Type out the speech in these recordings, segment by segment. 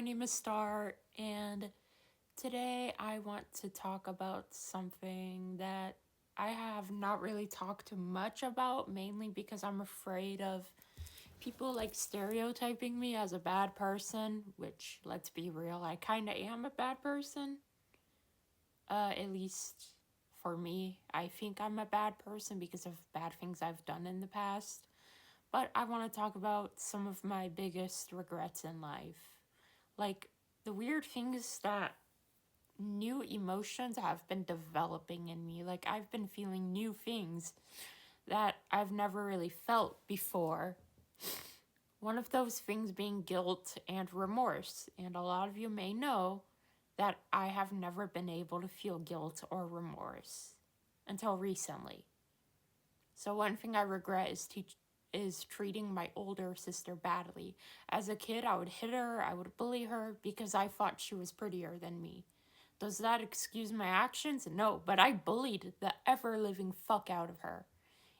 name is Star, and today I want to talk about something that I have not really talked much about, mainly because I'm afraid of people like stereotyping me as a bad person, which, let's be real, I kind of am a bad person. At least for me, I think I'm a bad person because of bad things I've done in the past. But I want to talk about some of my biggest regrets in life. Like, the weird things that new emotions have been developing in me. Like, I've been feeling new things that I've never really felt before. One of those things being guilt and remorse. And a lot of you may know that I have never been able to feel guilt or remorse until recently. So one thing I regret is treating my older sister badly. As a kid, I would hit her, I would bully her because I thought she was prettier than me. Does that excuse my actions? No, but I bullied the ever-living fuck out of her.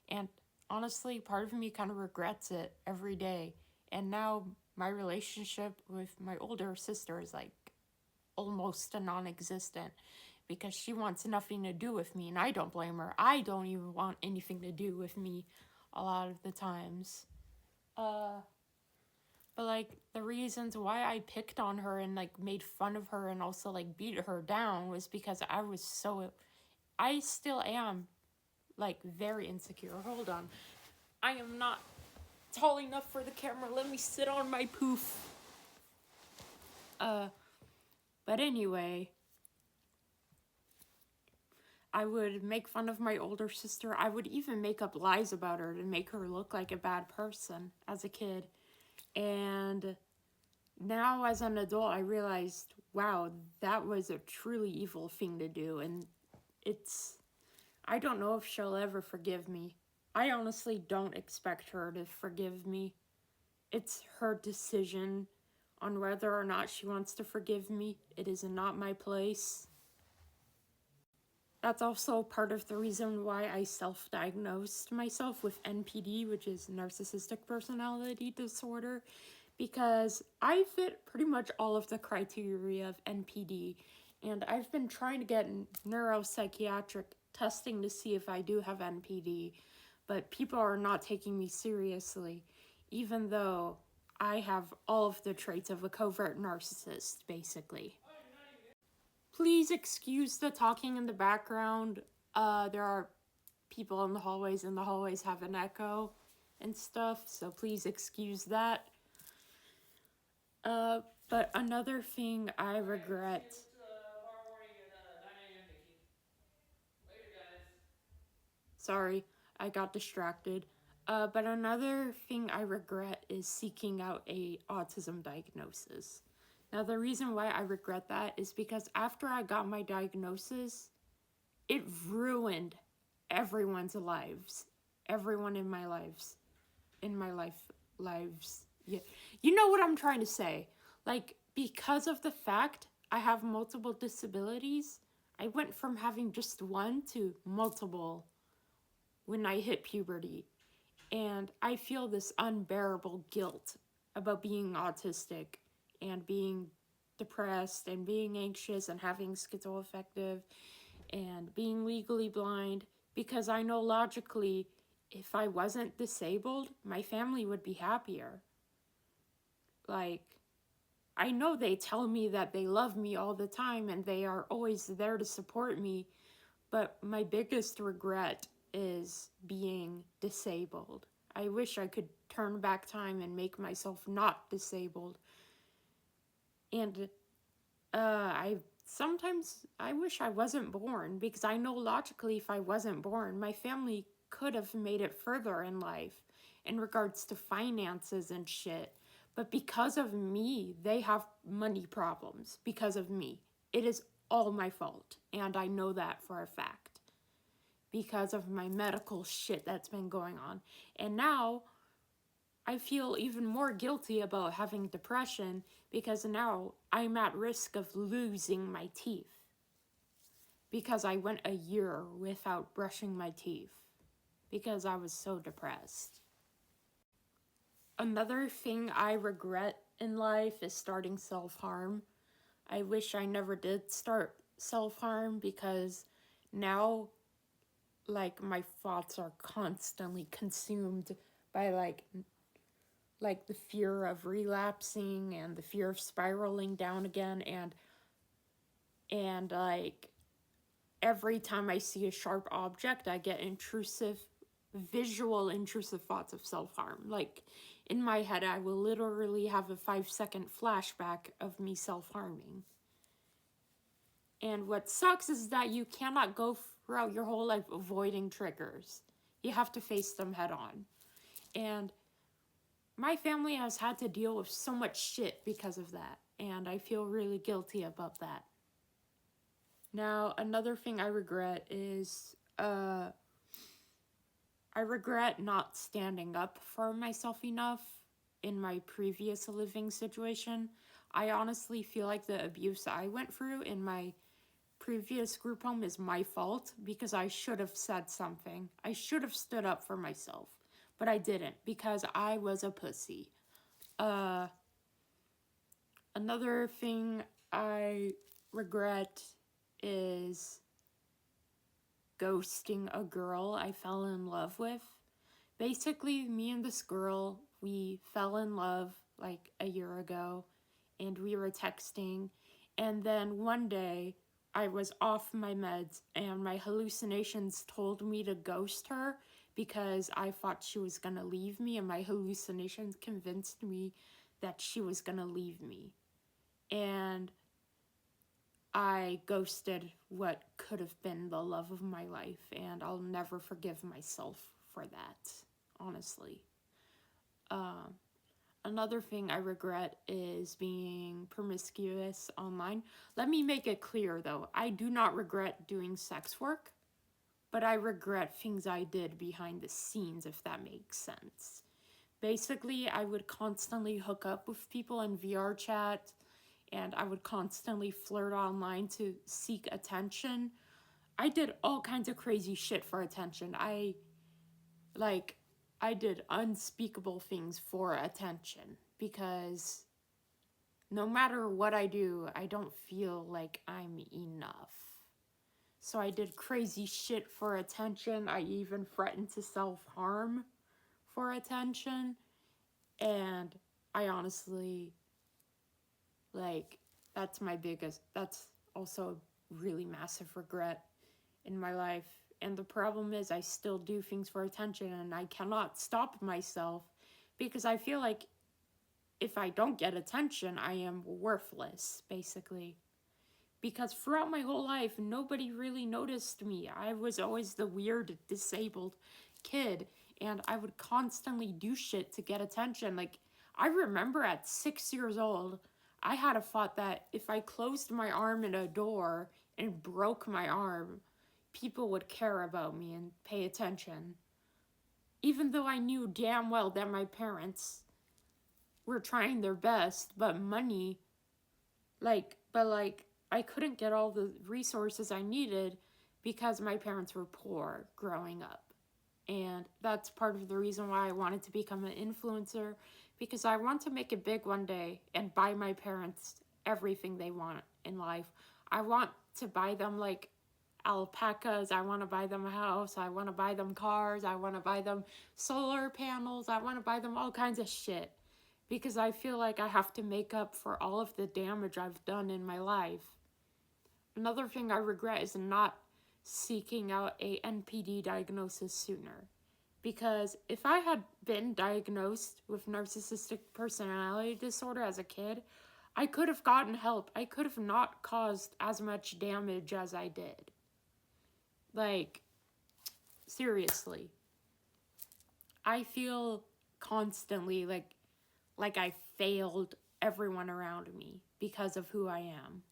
And honestly, part of me kind of regrets it every day. And now my relationship with my older sister is like almost a non-existent because she wants nothing to do with me, and I don't blame her. I don't even want anything to do with me a lot of the times. But like the reasons why I picked on her and like made fun of her and also like beat her down was because I still am like very insecure. Hold on. I am not tall enough for the camera. Let me sit on my poof. But anyway, I would make fun of my older sister. I would even make up lies about her to make her look like a bad person as a kid. And now as an adult, I realized, wow, that was a truly evil thing to do. And I don't know if she'll ever forgive me. I honestly don't expect her to forgive me. It's her decision on whether or not she wants to forgive me. It is not my place. That's also part of the reason why I self-diagnosed myself with NPD, which is narcissistic personality disorder, because I fit pretty much all of the criteria of NPD, and I've been trying to get neuropsychiatric testing to see if I do have NPD, but people are not taking me seriously, even though I have all of the traits of a covert narcissist, basically. Please excuse the talking in the background. There are people in the hallways, and the hallways have an echo and stuff, so please excuse that. But another thing I regret... Sorry, I got distracted. But another thing I regret is seeking out a autism diagnosis. Now, the reason why I regret that is because after I got my diagnosis, it ruined everyone's lives. Everyone in my lives. Yeah. You know what I'm trying to say. Like, because of the fact I have multiple disabilities, I went from having just one to multiple when I hit puberty. And I feel this unbearable guilt about being autistic and being depressed and being anxious and having schizoaffective and being legally blind, because I know logically if I wasn't disabled, my family would be happier. Like, I know they tell me that they love me all the time and they are always there to support me, but my biggest regret is being disabled. I wish I could turn back time and make myself not disabled. And I wish I wasn't born, because I know logically if I wasn't born, my family could have made it further in life in regards to finances and shit. But because of me, they have money problems because of me. It is all my fault, and I know that for a fact because of my medical shit that's been going on. And now I feel even more guilty about having depression because now I'm at risk of losing my teeth because I went a year without brushing my teeth because I was so depressed. Another thing I regret in life is starting self-harm. I wish I never did start self-harm because now, like, my thoughts are constantly consumed by, like the fear of relapsing and the fear of spiraling down again, and like every time I see a sharp object, I get visual intrusive thoughts of self-harm. Like, in my head, I will literally have a 5-second flashback of me self-harming. And what sucks is that you cannot go throughout your whole life avoiding triggers. You have to face them head on. And my family has had to deal with so much shit because of that. And I feel really guilty about that. Now, another thing I regret is, I regret not standing up for myself enough in my previous living situation. I honestly feel like the abuse I went through in my previous group home is my fault because I should have said something. I should have stood up for myself, but I didn't because I was a pussy. Another thing I regret is ghosting a girl I fell in love with. Basically, me and this girl, we fell in love like a year ago, and we were texting, and then one day I was off my meds and my hallucinations told me to ghost her because I thought she was gonna leave me, and my hallucinations convinced me that she was gonna leave me. And I ghosted what could have been the love of my life, and I'll never forgive myself for that, honestly. Another thing I regret is being promiscuous online. Let me make it clear, though. I do not regret doing sex work, but I regret things I did behind the scenes, if that makes sense. Basically, I would constantly hook up with people in VR chat, and I would constantly flirt online to seek attention. I did all kinds of crazy shit for attention. I did unspeakable things for attention because no matter what I do, I don't feel like I'm enough. So I did crazy shit for attention. I even threatened to self-harm for attention. And I honestly, that's also a really massive regret in my life. And the problem is I still do things for attention and I cannot stop myself because I feel like if I don't get attention, I am worthless, basically. Because throughout my whole life, nobody really noticed me. I was always the weird, disabled kid, and I would constantly do shit to get attention. Like, I remember at 6 years old, I had a thought that if I closed my arm in a door and broke my arm, people would care about me and pay attention. Even though I knew damn well that my parents were trying their best, but money, I couldn't get all the resources I needed because my parents were poor growing up. And that's part of the reason why I wanted to become an influencer, because I want to make it big one day and buy my parents everything they want in life. I want to buy them like alpacas, I want to buy them a house, I want to buy them cars, I want to buy them solar panels, I want to buy them all kinds of shit. Because I feel like I have to make up for all of the damage I've done in my life. Another thing I regret is not seeking out a NPD diagnosis sooner. Because if I had been diagnosed with narcissistic personality disorder as a kid, I could have gotten help. I could have not caused as much damage as I did. Like, seriously. I feel constantly like I failed everyone around me because of who I am.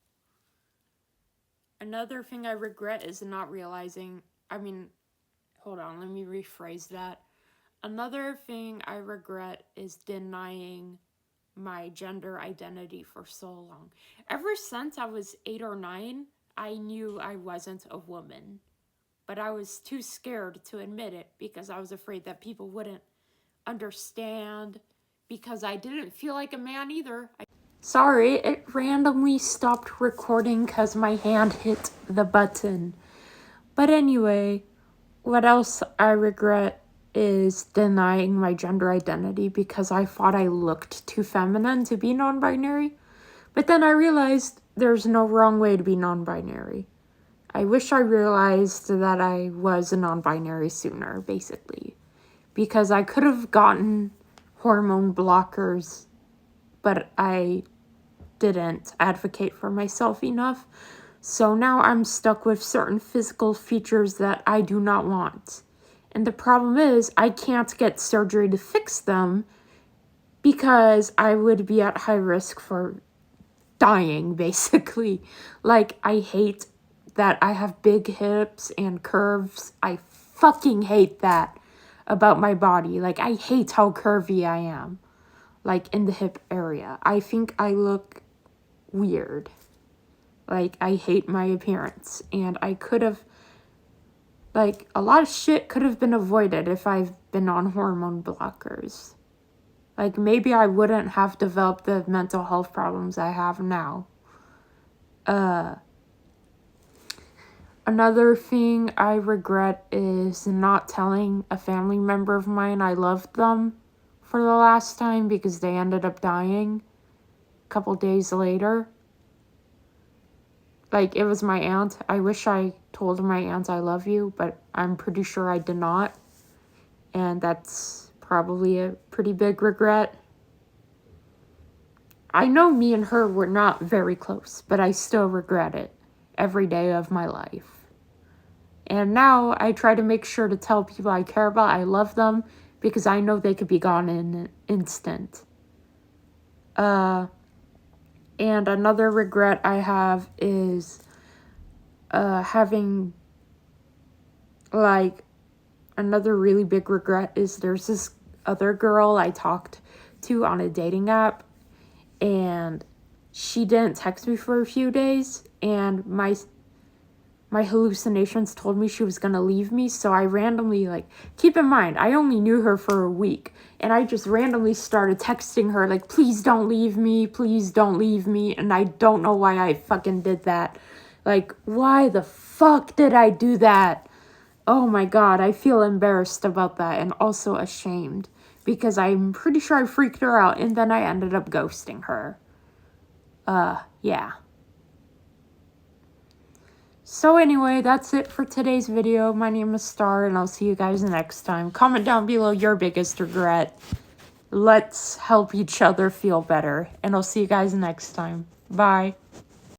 Another thing I regret is not realizing, hold on, let me rephrase that. Another thing I regret is denying my gender identity for so long. Ever since I was 8 or 9, I knew I wasn't a woman. But I was too scared to admit it because I was afraid that people wouldn't understand, because I didn't feel like a man either. Sorry, it randomly stopped recording because my hand hit the button. But anyway, what else I regret is denying my gender identity because I thought I looked too feminine to be non-binary. But then I realized there's no wrong way to be non-binary. I wish I realized that I was a non-binary sooner, basically. Because I could have gotten hormone blockers, but I didn't advocate for myself enough. So now I'm stuck with certain physical features that I do not want. And the problem is, I can't get surgery to fix them because I would be at high risk for dying, basically. Like, I hate that I have big hips and curves. I fucking hate that about my body. Like, I hate how curvy I am. Like, in the hip area. I think I look weird. Like, I hate my appearance. And I could have, like, a lot of shit could have been avoided if I've been on hormone blockers. Like, maybe I wouldn't have developed the mental health problems I have now. Another thing I regret is not telling a family member of mine I loved them for the last time because they ended up dying a couple days later. Like, it was my aunt. I wish I told my aunt I love you, but I'm pretty sure I did not. And that's probably a pretty big regret. I know me and her were not very close, but I still regret it every day of my life. And now I try to make sure to tell people I care about, I love them, because I know they could be gone in an instant. And another regret I have is having, like, another really big regret is there's this other girl I talked to on a dating app, and she didn't text me for a few days, and my hallucinations told me she was gonna leave me, so I randomly, like, keep in mind, I only knew her for a week, and I just randomly started texting her, like, please don't leave me, and I don't know why I fucking did that. Like, why the fuck did I do that? Oh my god, I feel embarrassed about that, and also ashamed, because I'm pretty sure I freaked her out, and then I ended up ghosting her. Yeah. So anyway, that's it for today's video. My name is Star, and I'll see you guys next time. Comment down below your biggest regret. Let's help each other feel better, and I'll see you guys next time. Bye.